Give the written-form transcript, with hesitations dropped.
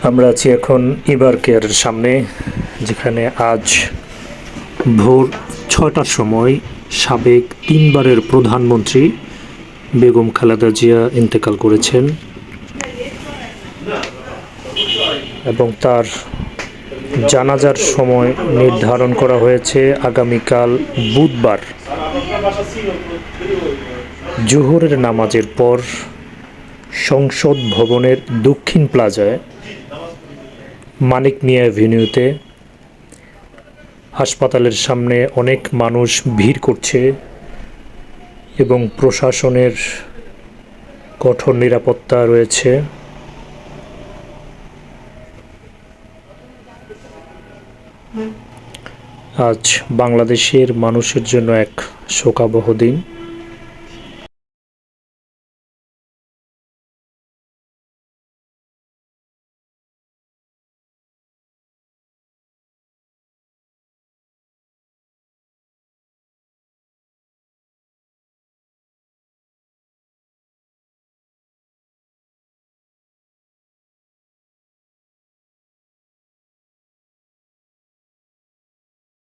আমরা আছি এখন ইবার কেয়ারের সামনে, যেখানে আজ ভোর ৬টার সময় সাবেক ৩বারের প্রধানমন্ত্রী বেগম খালেদা জিয়া ইন্তেকাল করেছেন এবং তার জানাজার সময় নির্ধারণ করা হয়েছে আগামীকাল বুধবার জোহরের নামাজের পর সংসদ ভবনের দক্ষিণ প্লাজায় মানিক মিয়া অ্যাভিনিউতে। হাসপাতালের সামনে অনেক মানুষ ভিড় করছে এবং প্রশাসনের কঠোর নিরাপত্তা রয়েছে। আজ বাংলাদেশের মানুষের জন্য এক শোকাবহ দিন।